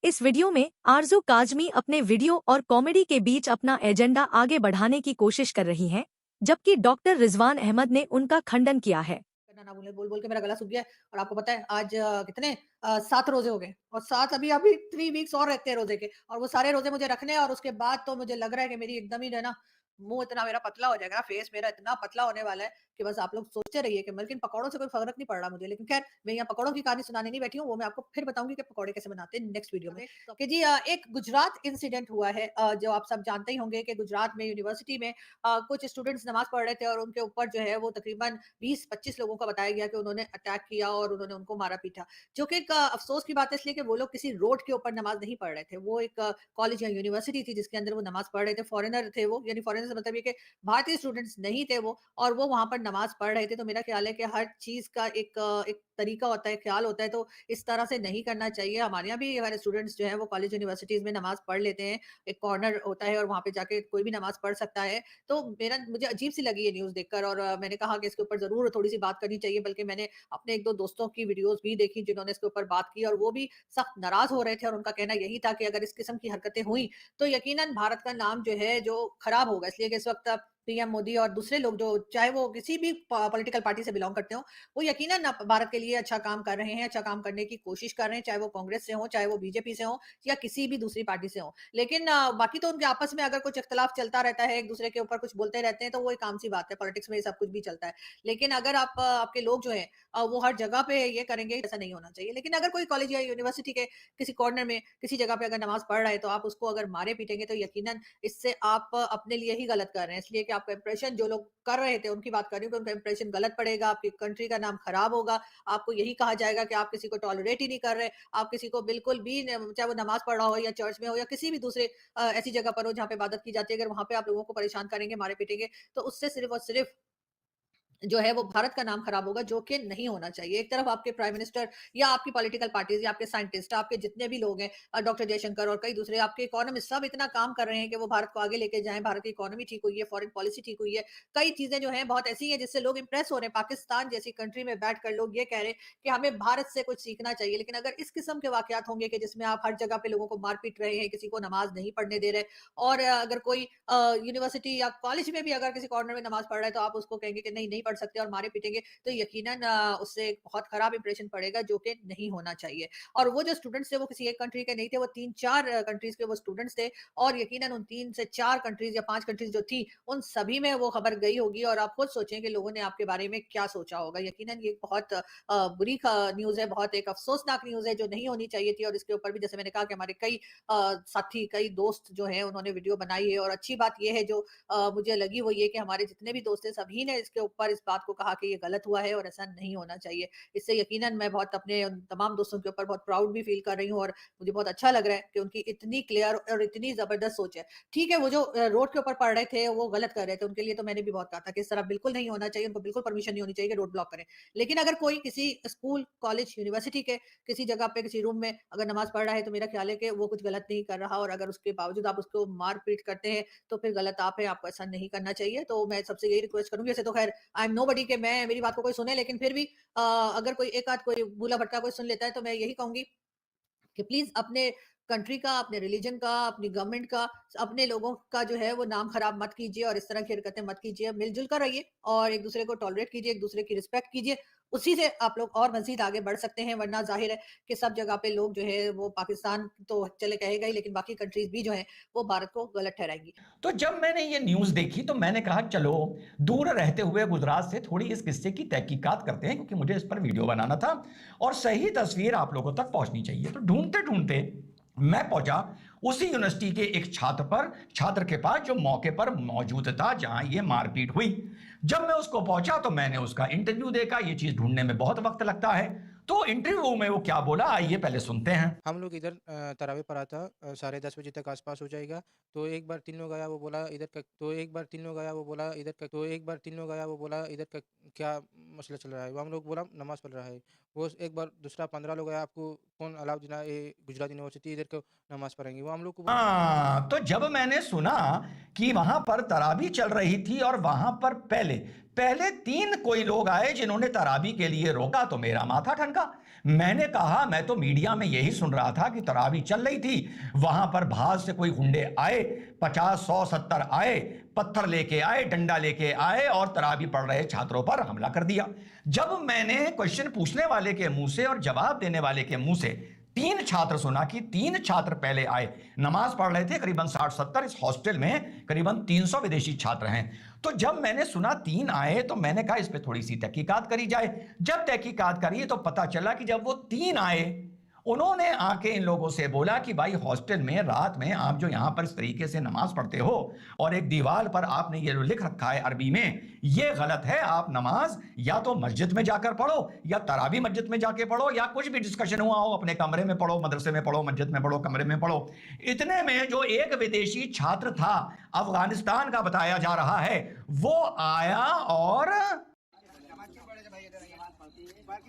इस वीडियो में आरजू काजमी अपने वीडियो और कॉमेडी के बीच अपना एजेंडा आगे बढ़ाने की कोशिश कर रही हैं, जबकि डॉक्टर रिजवान अहमद ने उनका खंडन किया है। करना ना भूलें, बोल-बोल के मेरा गला सूख गया है और आपको पता है आज कितने 7 रोज़े हो गए और 7 अभी अभी 3 वीक्स और रहते हैं रोज़े के और वो सारे रोज़े मुझे रखने हैं और उसके बाद तो मुझे लग रहा है कि मेरी एकदम ही जो है ना, मुँह इतना मेरा पतला हो जाएगा ना, फेस मेरा इतना पतला होने वाला है कि बस आप लोग सोचते रहिए कि लेकिन पकौड़ों से कोई फ़र्क नहीं पड़ रहा मुझे। लेकिन ख़ैर मैं यहाँ पकौड़ों की कहानी सुनाने नहीं बैठी हूँ, वो मैं आपको फिर बताऊँगी कि पकौड़े कैसे बनाते हैं नेक्स्ट वीडियो में। कि जी एक गुजरात इंसिडेंट हुआ है जो आप सब जानते ही होंगे कि गुजरात में यूनिवर्सिटी में कुछ स्टूडेंट्स नमाज़ पढ़ रहे थे और उनके ऊपर जो है वो तकरीबन 20-25 लोगों का बताया गया कि उन्होंने अटैक किया और उन्होंने उनको मारा-पीटा। जो कि एक अफ़सोस की बात है इसलिए कि वो लोग किसी रोड के ऊपर नमाज़ नहीं पढ़ रहे थे। वो एक कॉलेज या यूनिवर्सिटी थी जिसके अंदर वो नमाज़ पढ़ रहे थे। फ़ॉरेनर थे वो, यानी फ़ॉरेनर से मतलब ये कि भारतीय स्टूडेंट्स नहीं थे वो और वो वहाँ पर नमाज़ पढ़ रहे थे। तो मेरा ख़्याल है कि हर चीज़ का एक तरीका होता है, ख़्याल होता है, तो इस तरह से नहीं करना चाहिए। हमारे यहाँ भी हमारे स्टूडेंट्स जो हैं वो कॉलेज यूनिवर्सिटीज़ में नमाज़ पढ़ लेते हैं। एक कॉर्नर होता है और वहाँ पे जाके कोई भी नमाज़ पढ़ सकता है। तो मेरा मुझे अजीब-सी लगी ये न्यूज़ देखकर और मैंने कहा कि इसके ऊपर ज़रूर थोड़ी-सी बात करनी चाहिए, बल्कि मैंने अपने 1-2 दोस्तों की वीडियोज़ भी देखी जिन्होंने इसके ऊपर बात की और वो भी सख्त नाराज़ हो रहे थे और उनका कहना यही था कि अगर इस किस्म की हरकतें हुई, तो यकीनन भारत का नाम जो है जो खराब होगा। इसलिए कि इस वक़्त पीएम मोदी और दूसरे लोग जो चाहे वो किसी भी पॉलिटिकल पार्टी से बिलॉन्ग करते हों, वो यकीनन भारत के लिए अच्छा काम कर रहे हैं, अच्छा काम करने की कोशिश कर रहे हैं, चाहे वो कांग्रेस से हों, चाहे वो बीजेपी से हों या किसी भी दूसरी पार्टी से हों। लेकिन बाकी तो उनके आपस में अगर कुछ इख्तिलाफ चलता रहता है, एक-दूसरे के ऊपर कुछ बोलते रहते हैं, तो वो एक आम सी बात है, पॉलिटिक्स में ये सब कुछ भी चलता है। लेकिन अगर आपके लोग जो हैं वो हर जगह पे ये करेंगे, ऐसा नहीं होना चाहिए। लेकिन अगर कोई कॉलेज या यूनिवर्सिटी के किसी कॉर्नर में, किसी जगह पे अगर नमाज़ पढ़ रहा है, तो आप उसको अगर मारे-पीटेंगे, तो यकीनन इससे आप अपने लिए ही गलत कर रहे हैं। इसलिए कि आपका इंप्रेशन जो लोग कर रहे थे, उनकी बात कर रही हूँ कि उनका इंप्रेशन गलत पड़ेगा, आपकी कंट्री का नाम खराब होगा। आपको यही कहा जाएगा कि आप किसी को टॉलरेट ही नहीं कर रहे, आप किसी को बिल्कुल भी न चाहे वो नमाज़ पढ़ रहा हो या चर्च में हो या किसी भी दूसरे ऐसी जगह पर हो जहाँ पे इबादत की जाती है, अगर वहाँ पे आप लोगों को परेशान करेंगे, मारे-पीटेंगे, तो उससे सिर्फ़ और सिर्फ़ जो है वो भारत का नाम खराब होगा, जो कि नहीं होना चाहिए। एक तरफ आपके प्राइम मिनिस्टर या आपकी पॉलिटिकल पार्टीज़ या आपके साइंटिस्ट, आपके जितने भी लोग हैं डॉक्टर जयशंकर और कई दूसरे आपके इकोनॉमिस्ट सब इतना काम कर रहे हैं कि वो भारत को आगे लेके जाएँ, भारत की इकोनॉमी ठीक हुई है, फॉरेन पॉलिसी ठीक हुई है। कई चीज़ें जो हैं बहुत ऐसी हैं जिससे लोग इम्प्रेस हो रहे हैं। पाकिस्तान जैसी कंट्री में बैठकर लोग ये कह रहे हैं कि हमें भारत से कुछ सीखना चाहिए। लेकिन अगर इस किस्म के वाक़यात होंगे कि जिसमें आप हर जगह पे लोगों को मार-पीट रहे हैं, किसी को नमाज़ नहीं पढ़ने दे रहे और अगर कोई यूनिवर्सिटी या कॉलेज में भी अगर किसी कॉर्नर में नमाज़ पढ़ रहा है, तो आप उसको कहेंगे कि नहीं, नहीं पढ़ सकते और मारे-पीटेंगे, तो यकीनन उससे एक बहुत खराब इंप्रेशन पड़ेगा, जो कि नहीं होना चाहिए। और वो जो स्टूडेंट्स थे, वो किसी एक कंट्री के नहीं थे, वो 3-4 कंट्रीज़ के वो स्टूडेंट्स थे और यकीनन उन 3 से 4 कंट्रीज़ या 5 कंट्रीज़ जो थी, उन सभी में वो खबर गई होगी और आप खुद सोचें कि लोगों ने आपके बारे में क्या सोचा होगा। यकीनन ये बहुत बुरी ख न्यूज़ है, बहुत एक अफ़सोसनाक न्यूज़ है, जो नहीं होनी चाहिए थी और इसके ऊपर भी जैसे मैंने कहा कि हमारे कई साथी, कई दोस्त जो हैं, उन्होंने वीडियो बनाई है और अच्छी बात ये है जो मुझे लगी वो ये कि हमारे जितने भी दोस्त हैं सभी ने इसके ऊपर इस बात को कहा कि ये गलत हुआ है और ऐसा नहीं होना चाहिए। इससे यकीनन मैं बहुत अपने उन तमाम दोस्तों के ऊपर बहुत प्राउड भी फ़ील कर रही हूँ और मुझे बहुत अच्छा लग रहा है कि उनकी इतनी क्लियर और इतनी ज़बरदस्त सोच है। ठीक है, वो जो रोड के ऊपर पढ़ रहे थे, वो गलत कर रहे थे, उनके लिए तो मैंने भी बहुत कहा था कि इस तरह बिल्कुल नहीं होना चाहिए, उनको बिल्कुल परमिशन नहीं होनी चाहिए कि रोड ब्लॉक करें। लेकिन अगर कोई किसी स्कूल, कॉलेज, यूनिवर्सिटी के किसी जगह पे, किसी रूम में अगर नमाज़ पढ़ रहा है, तो मेरा ख़्याल है कि वो कुछ गलत नहीं कर रहा और अगर उसके बावजूद आप उसको मार-पीट करते हैं, तो फिर गलत आप हैं, आपको ऐसा नहीं करना चाहिए। तो मैं सबसे यही रिक्वेस्ट करूँगी, वैसे तो ख़ैर आई एम नोबडी कि मैं मेरी बात को कोई सुने, लेकिन फिर भी अगर कोई एक आध कोई भूला-भटका कोई सुन लेता है, तो मैं यही कहूँगी कि प्लीज़ अपने कंट्री का, अपने रिलिजन का, अपनी गवर्नमेंट का, अपने लोगों का जो है वो नाम खराब मत कीजिए और इस तरह की हरकतें मत कीजिए। मिल-जुल कर रहिए और एक-दूसरे को टॉलरेट कीजिए, एक-दूसरे की रिस्पेक्ट कीजिए। उसी से आप लोग और मज़ीद आगे बढ़ सकते हैं, वरना ज़ाहिर है कि सब जगह पे लोग जो है वो पाकिस्तान तो चले कहेगा ही, लेकिन बाकी कंट्रीज़ भी जो हैं, वो भारत को गलत ठहराएँगी। तो जब मैंने ये न्यूज़ देखी तो मैंने कहा चलो दूर रहते हुए गुजरात से थोड़ी इस किस्से की तहकीकात करते हैं क्योंकि मुझे इस पर वीडियो बनाना था और सही तस्वीर आप लोगों तक पहुंचनी चाहिए। तो ढूंढते-ढूंढते मैं पहुंचा उसी यूनिवर्सिटी के एक छात्र के पास जो मौके पर मौजूद था जहां ये मारपीट हुई। जब मैं उसको पहुंचा तो मैंने उसका इंटरव्यू देखा। ये चीज़ ढूंढने में बहुत वक्त लगता है। तो इंटरव्यू में वो क्या बोला आइए पहले सुनते हैं। हम लोग इधर तरावी पढ़ा था, साढ़े 10 बजे तक आसपास हो जाएगा। तो एक बार 3 लोग आया, वो बोला इधर का, तो एक बार 3 लोग आया, वो बोला इधर का, तो एक बार 3 लोग आया, वो बोला इधर का क्या मसला चल रहा है। वो हम लोग बोला नमाज़ पढ़ रहा है। वो एक बार दूसरा 15 लोग आया, आपको कौन अलाउ दिला ये गुजरात यूनिवर्सिटी इधर को नमाज़ पढ़ेंगे। वो हम लोग को हाँ, तो जब मैंने सुना कि वहां पर तराबी चल रही थी और वहां पर पहले पहले 3 कोई लोग आए जिन्होंने तरावी के लिए रोका तो मेरा माथा ठनका। मैंने कहा मैं तो मीडिया में यही सुन रहा था कि तरावी चल रही थी, वहां पर बाहर से कोई गुंडे आए, 50, 100, 70 आए, पत्थर लेके आए, डंडा लेके आए और तरावी पढ़ रहे छात्रों पर हमला कर दिया। जब मैंने क्वेश्चन पूछने वाले के मुंह से और जवाब देने वाले के मुंह से 3 छात्र सुना कि 3 छात्र पहले आए, नमाज पढ़ रहे थे, करीबन 60-70, इस हॉस्टल में करीबन 300 विदेशी छात्र हैं। तो जब मैंने सुना 3 आए तो मैंने कहा इस पे थोड़ी सी तहकीकात करी जाए। जब तहकीकात करी तो पता चला कि जब वो 3 आए, उन्होंने आके इन लोगों से बोला कि भाई हॉस्टल में रात में आप जो यहां पर इस तरीके से नमाज पढ़ते हो और एक दीवार पर आपने ये लिख रखा है अरबी में, ये गलत है, आप नमाज या तो मस्जिद में जाकर पढ़ो या तरावी मस्जिद में जाके पढ़ो या कुछ भी डिस्कशन हुआ हो अपने कमरे में पढ़ो, मदरसे में पढ़ो, मस्जिद में पढ़ो, कमरे में पढ़ो। इतने में जो एक विदेशी छात्र था, अफगानिस्तान का बताया जा रहा है, वो आया और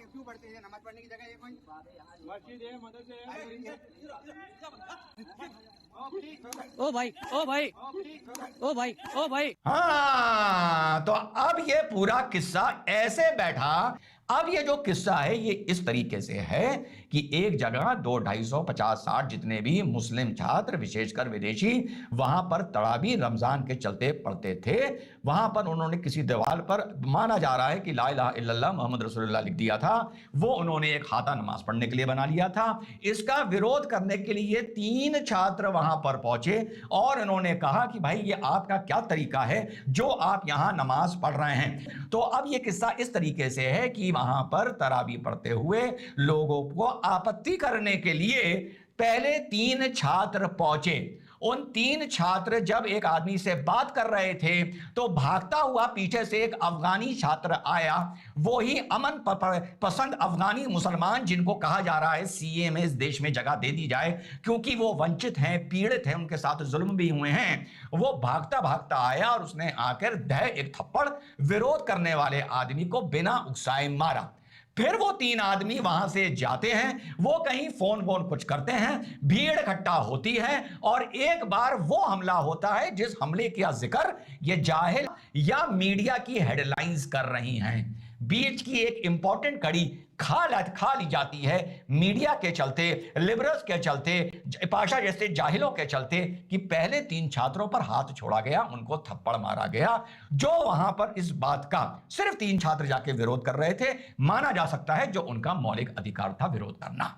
क्यों पढ़ते हैं? नमाज पढ़ने की जगह ये कोई मस्जिद है, मदरसे है। ओ भाई, ओ भाई, ओ भाई, ओ भाई। हाँ, तो अब ये पूरा किस्सा ऐसे बैठा। अब ये जो किस्सा है ये इस तरीके से है कि एक जगह 200, 250, 50, 60 जितने भी मुस्लिम छात्र, विशेषकर विदेशी, वहां पर तरावी रमजान के चलते पढ़ते थे। वहां पर उन्होंने किसी दीवार पर, माना जा रहा है कि ला इलाहा इल्लल्लाह मोहम्मद रसूलुल्लाह लिख दिया था। वो उन्होंने एक खाता नमाज पढ़ने के लिए बना लिया था। इसका विरोध करने के लिए 3 छात्र वहां पर पहुंचे और उन्होंने कहा कि भाई ये आपका क्या तरीका है जो आप यहां नमाज पढ़ रहे हैं। तो अब ये किस्सा इस तरीके से है कि वहां पर तरावी पढ़ते हुए लोगों को आपत्ति करने के लिए पहले 3 छात्र पहुंचे। उन 3 छात्र जब एक आदमी से बात कर रहे थे तो भागता हुआ पीछे से एक अफगानी छात्र आया, वो ही अमन पसंद अफगानी मुसलमान जिनको कहा जा रहा है सीए में इस देश में जगह दे दी जाए क्योंकि वो वंचित हैं, पीड़ित हैं, उनके साथ जुल्म भी हुए हैं। वो भागता भागता आया और उसने आकर एक थप्पड़ विरोध करने वाले आदमी को बिना उकसाए मारा। फिर वो 3 आदमी वहां से जाते हैं, वो कहीं फोन कुछ करते हैं, भीड़ इकट्ठा होती है और एक बार वो हमला होता है जिस हमले का जिक्र ये जाहिल या मीडिया की हेडलाइंस कर रही हैं। बीच की एक इंपॉर्टेंट कड़ी खा ली जाती है मीडिया के चलते, लिबरल्स के चलते, पाशा जैसे जाहिलों के चलते कि पहले 3 छात्रों पर हाथ छोड़ा गया, उनको थप्पड़ मारा गया। जो वहां पर इस बात का सिर्फ 3 छात्र जाके विरोध कर रहे थे, माना जा सकता है जो उनका मौलिक अधिकार था विरोध करना।